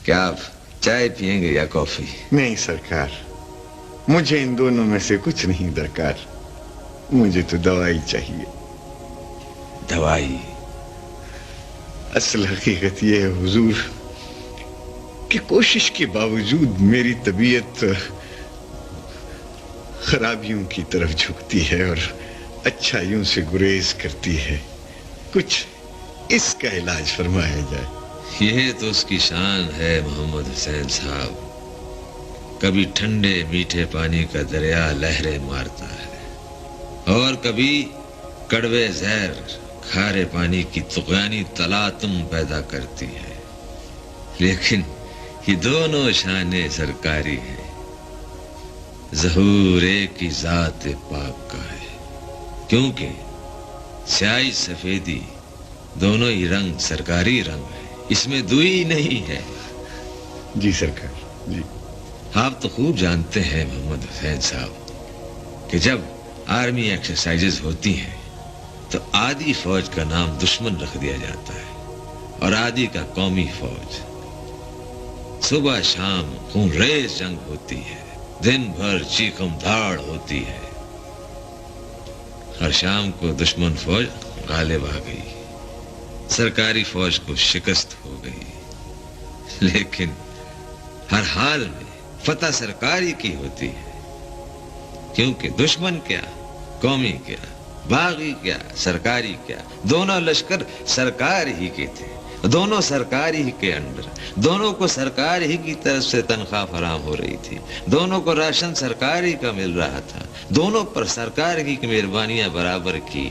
کیا آپ چائے پیئیں گے یا کافی؟ نہیں سرکار، مجھے ان دونوں میں سے کچھ نہیں درکار، مجھے تو دوائی چاہیے۔ دوائی؟ اصل حقیقت یہ ہے حضور کہ کوشش کے باوجود میری طبیعت خرابیوں کی طرف جھکتی ہے اور اچھائیوں سے گریز کرتی ہے، کچھ اس کا علاج فرمایا جائے۔ یہ تو اس کی شان ہے محمد حسین صاحب، کبھی ٹھنڈے میٹھے پانی کا دریا لہریں مارتا ہے اور کبھی کڑوے زہر کھارے پانی کی طغیانی تلاطم پیدا کرتی ہے، لیکن یہ دونوں شانیں سرکاری ہیں، ظہور ایک ہی ذات پاک کا ہے، کیونکہ سیاہی سفیدی دونوں ہی رنگ سرکاری رنگ ہے، اس میں دوئی نہیں ہے۔ جی سرکار جی۔ آپ تو خوب جانتے ہیں محمد حسین صاحب کہ جب آرمی ایکسرسائزز ہوتی ہیں تو آدھی فوج کا نام دشمن رکھ دیا جاتا ہے اور آدھی کا قومی فوج۔ صبح شام خون ریز جنگ ہوتی ہے، دن بھر چیخم دھاڑ ہوتی ہے اور شام کو دشمن فوج غالب آ گئی، سرکاری فوج کو شکست ہو گئی، لیکن ہر حال میں فتح سرکاری کی ہوتی ہے، کیونکہ دشمن کیا، قومی کیا، باغی کیا، سرکاری کیا، دونوں لشکر سرکار ہی کے تھے، دونوں سرکاری ہی کے انڈر، دونوں کو سرکار ہی کی طرف سے تنخواہ فراہم ہو رہی تھی، دونوں کو راشن سرکاری کا مل رہا تھا، دونوں پر سرکار کی مہربانیاں برابر کی۔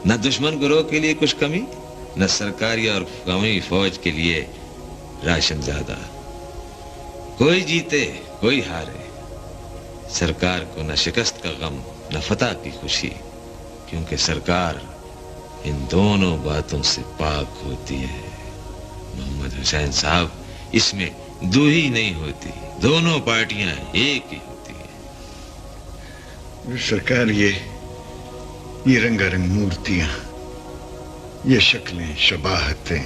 نہ دشمن گروہ کے لیے کچھ کمی، نہ سرکاری اور قومی فوج کے لیے راشن زیادہ، کوئی جیتے کوئی ہارے، سرکار کو نہ شکست کا غم نہ فتح کی خوشی، کیونکہ سرکار ان دونوں باتوں سے پاک ہوتی ہے۔ محمد حسین صاحب، اس میں دو ہی نہیں ہوتی، دونوں پارٹیاں ایک ہی ہوتی ہیں۔ سرکار یہ رنگا رنگ مورتیاں، یہ شکلیں شباہتیں،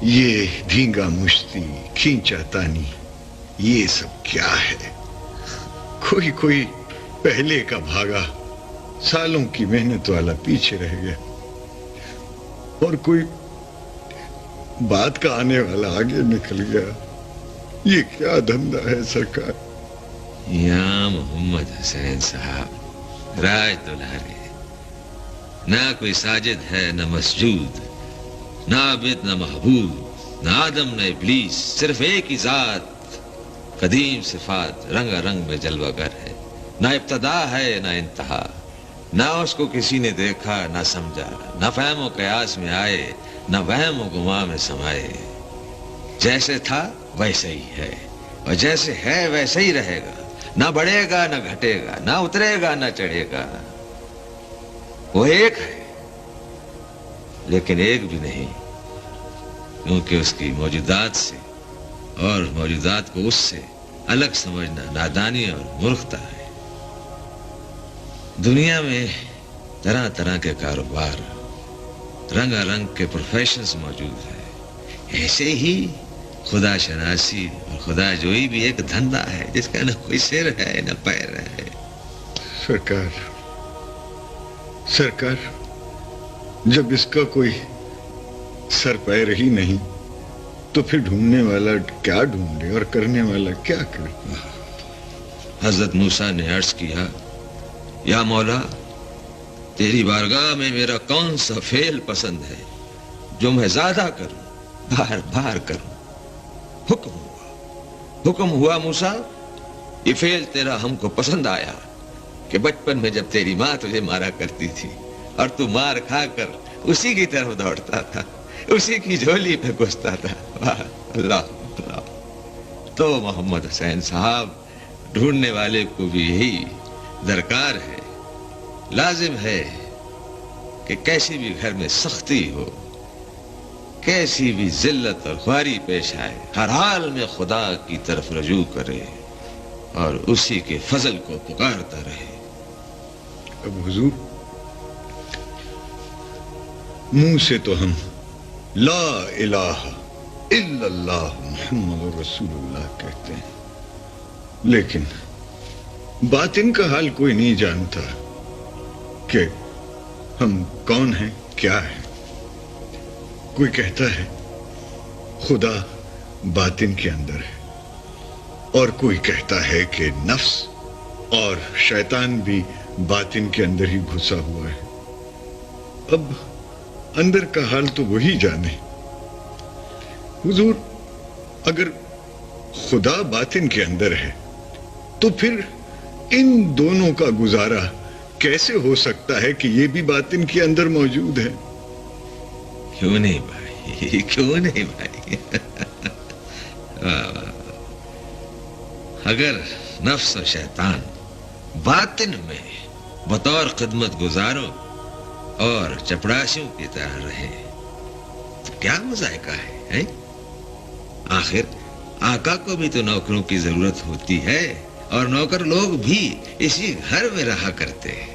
یہ دھینگا مشتی کھینچا تانی، یہ سب کیا ہے؟ کوئی پہلے کا بھاگا سالوں کی محنت والا پیچھے رہ گیا اور کوئی بعد کا آنے والا آگے نکل گیا، یہ کیا دھندا ہے سرکار؟ یا محمد حسین صاحب، راج دلہارے، نہ کوئی ساجد ہے نہ مسجود، نہ عابد نہ محبوب، نہ آدم نہ ابلیس، صرف ایک ہی ذات، قدیم صفات رنگا رنگ میں جلوہ گر ہے، نہ ابتدا ہے نہ انتہا، نہ اس کو کسی نے دیکھا نہ سمجھا، نہ فہم و قیاس میں آئے نہ وہم و گمان میں سمائے، جیسے تھا ویسے ہی ہے اور جیسے ہے ویسے ہی رہے گا، نہ بڑھے گا نہ گھٹے گا، نہ اترے گا نہ چڑھے گا، وہ ایک ہے لیکن ایک بھی نہیں، کیونکہ اس کی موجودات سے اور موجودات کو اس سے الگ سمجھنا نادانی اور مورختہ ہے۔ دنیا میں طرح طرح کے کاروبار، رنگا رنگ کے پروفیشنز موجود ہیں، ایسے ہی خدا شناسی اور خدا جوئی بھی ایک دھندا ہے جس کا نہ کوئی سر ہے نہ پیر ہے۔ سرکار جب اس کا کوئی سر پیر ہی نہیں تو پھر ڈھونڈنے والا کیا ڈھونڈے اور کرنے والا کیا کرے؟ حضرت موسیٰ نے عرض کیا، یا مولا، تیری بارگاہ میں میرا کون سا فعل پسند ہے جو میں زیادہ کروں، بار بار کروں؟ حکم ہوا موسیٰ، یہ فعل تیرا ہم کو پسند آیا کہ بچپن میں جب تیری ماں تجھے مارا کرتی تھی اور تو مار کھا کر اسی کی طرف دوڑتا تھا، اسی کی جھولی پہ گھستا تھا۔ اللہ اللہ، تو محمد حسین صاحب، ڈھونڈنے والے کو بھی یہی درکار ہے، لازم ہے کہ کیسی بھی گھر میں سختی ہو، کیسی بھی ذلت اور خواری پیش آئے، ہر حال میں خدا کی طرف رجوع کرے اور اسی کے فضل کو پکارتا رہے۔ اب حضور، منہ سے تو ہم لا الہ الا اللہ محمد رسول اللہ کہتے ہیں، لیکن باطن کا حال کوئی نہیں جانتا کہ ہم کون ہیں، کیا ہیں۔ کوئی کہتا ہے خدا باطن کے اندر ہے، اور کوئی کہتا ہے کہ نفس اور شیطان بھی باطن کے اندر ہی گھسا ہوا ہے۔ اب اندر کا حال تو وہی جانے۔ حضور، اگر خدا باطن کے اندر ہے تو پھر ان دونوں کا گزارا کیسے ہو سکتا ہے کہ یہ بھی باطن کے اندر موجود ہے؟ کیوں نہیں بھائی، کیوں نہیں بھائی؟ اگر نفس و شیطان باطن میں بطور خدمت گزاروں اور چپڑاسیوں کی طرح رہے تو کیا مذائقہ ہے؟ آخر آقا کو بھی تو نوکروں کی ضرورت ہوتی ہے، اور نوکر لوگ بھی اسی گھر میں رہا کرتے ہیں۔